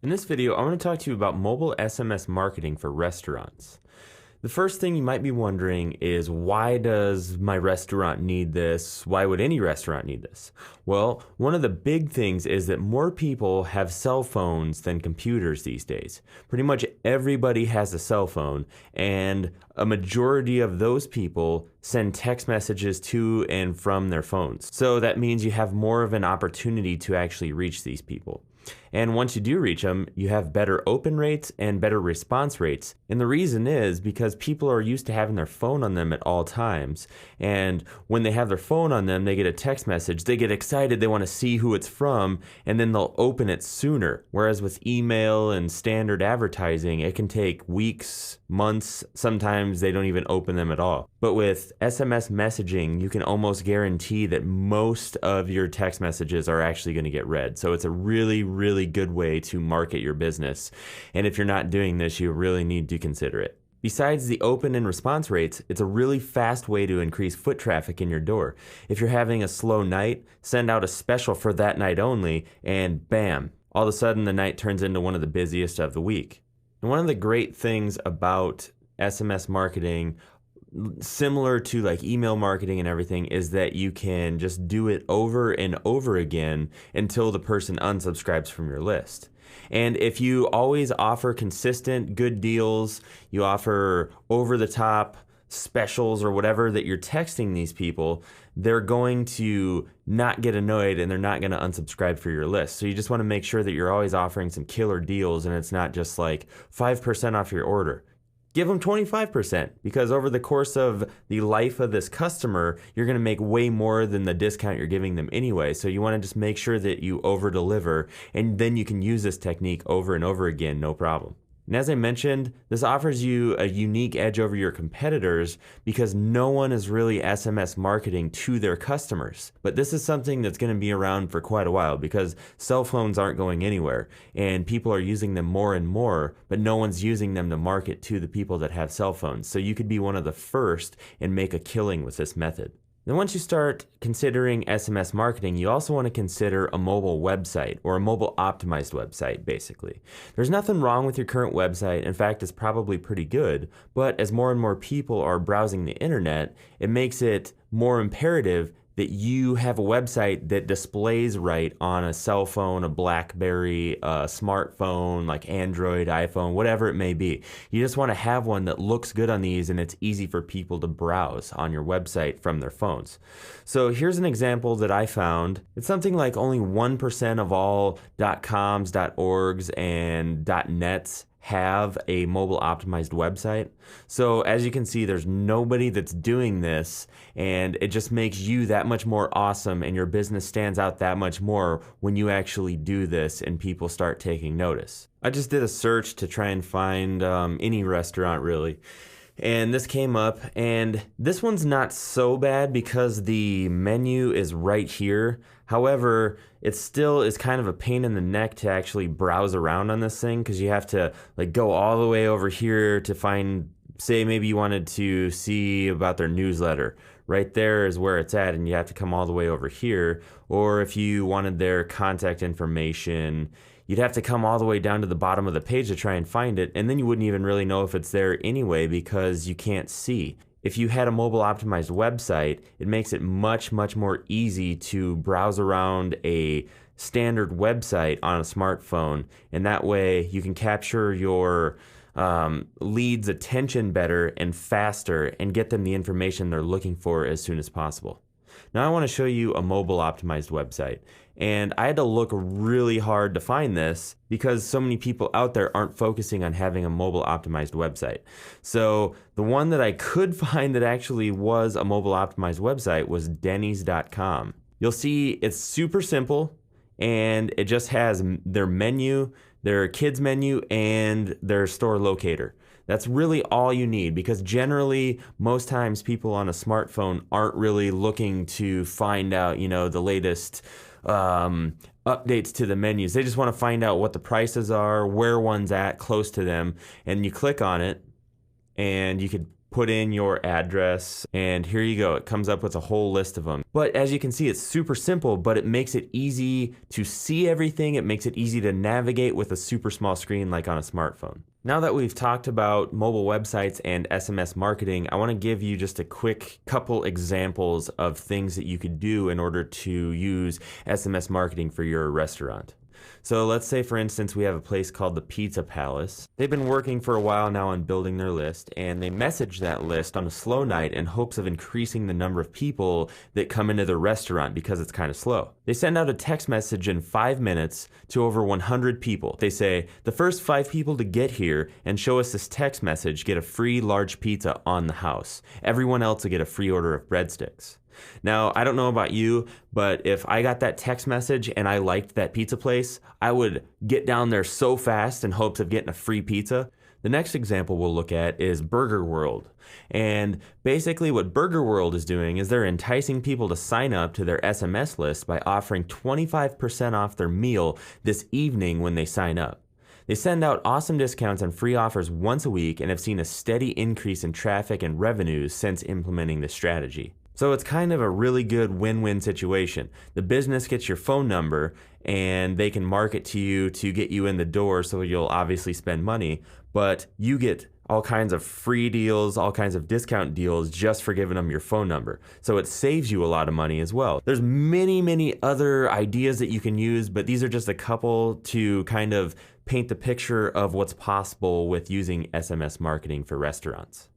In this video, I want to talk to you about mobile SMS marketing for restaurants. The first thing you might be wondering is, why does my restaurant need this? Why would any restaurant need this? Well, one of the big things is that more people have cell phones than computers these days. Pretty much everybody has a cell phone, and a majority of those people send text messages to and from their phones. So that means you have more of an opportunity to actually reach these people. And once you do reach them, you have better open rates and better response rates. And the reason is because people are used to having their phone on them at all times. And when they have their phone on them, they get a text message, they get excited, they want to see who it's from, and then they'll open it sooner. Whereas with email and standard advertising, it can take weeks, months, sometimes they don't even open them at all. But with SMS messaging, you can almost guarantee that most of your text messages are actually going to get read. So it's a really good way to market your business. And if you're not doing this, you really need to consider it. Besides the open and response rates, it's a really fast way to increase foot traffic in your door. If you're having a slow night, send out a special for that night only, and bam, all of a sudden the night turns into one of the busiest of the week. And one of the great things about SMS marketing, similar to like email marketing and everything, is that you can just do it over and over again until the person unsubscribes from your list. And if you always offer consistent good deals, you offer over the top specials or whatever that you're texting these people, they're going to not get annoyed and they're not going to unsubscribe for your list. So you just want to make sure that you're always offering some killer deals, and it's not just like 5% off your order. Give them 25%, because over the course of the life of this customer, you're going to make way more than the discount you're giving them anyway. So you want to just make sure that you over deliver, and then you can use this technique over and over again, no problem. And as I mentioned, this offers you a unique edge over your competitors because no one is really SMS marketing to their customers. But this is something that's going to be around for quite a while because cell phones aren't going anywhere and people are using them more and more, but no one's using them to market to the people that have cell phones. So you could be one of the first and make a killing with this method. Then once you start considering SMS marketing, you also want to consider a mobile website, or a mobile optimized website, basically. There's nothing wrong with your current website. In fact, it's probably pretty good. But as more and more people are browsing the internet, it makes it more imperative that you have a website that displays right on a cell phone, a BlackBerry, a smartphone like Android, iPhone, whatever it may be. You just want to have one that looks good on these and it's easy for people to browse on your website from their phones. So here's an example that I found. It's something like only 1% of all .coms, .orgs, and .nets have a mobile optimized website. So as you can see, there's nobody that's doing this, and it just makes you that much more awesome, and your business stands out that much more when you actually do this and people start taking notice. I just did a search to try and find any restaurant really, and this came up, and this one's not so bad because the menu is right here. However, it still is kind of a pain in the neck to actually browse around on this thing, because you have to like go all the way over here to find, say maybe you wanted to see about their newsletter. Right there is where it's at, and you have to come all the way over here. Or if you wanted their contact information, you'd have to come all the way down to the bottom of the page to try and find it, and then you wouldn't even really know if it's there anyway because you can't see. If you had a mobile optimized website, it makes it much more easy to browse around a standard website on a smartphone, and that way you can capture your leads' attention better and faster and get them the information they're looking for as soon as possible. Now I want to show you a mobile optimized website, and I had to look really hard to find this because so many people out there aren't focusing on having a mobile optimized website. So the one that I could find that actually was a mobile optimized website was Denny's.com. You'll see it's super simple, and it just has their menu, their kids menu, and their store locator. That's really all you need, because generally most times people on a smartphone aren't really looking to find out, the latest updates to the menus. They just want to find out what the prices are, where one's at close to them, and you click on it and you could put in your address, and here you go. It comes up with a whole list of them. But as you can see, it's super simple, but it makes it easy to see everything. It makes it easy to navigate with a super small screen like on a smartphone. Now that we've talked about mobile websites and SMS marketing, I want to give you just a quick couple examples of things that you could do in order to use SMS marketing for your restaurant. So let's say, for instance, we have a place called the Pizza Palace. They've been working for a while now on building their list, and they message that list on a slow night in hopes of increasing the number of people that come into their restaurant because it's kind of slow. They send out a text message in 5 minutes to over 100 people. They say, the first 5 people to get here and show us this text message get a free large pizza on the house. Everyone else will get a free order of breadsticks. Now, I don't know about you, but if I got that text message and I liked that pizza place, I would get down there so fast in hopes of getting a free pizza. The next example we'll look at is Burger World. And basically what Burger World is doing is they're enticing people to sign up to their SMS list by offering 25% off their meal this evening when they sign up. They send out awesome discounts and free offers once a week and have seen a steady increase in traffic and revenues since implementing this strategy. So it's kind of a really good win-win situation. The business gets your phone number and they can market to you to get you in the door, so you'll obviously spend money, but you get all kinds of free deals, all kinds of discount deals just for giving them your phone number. So it saves you a lot of money as well. There's many other ideas that you can use, but these are just a couple to kind of paint the picture of what's possible with using SMS marketing for restaurants.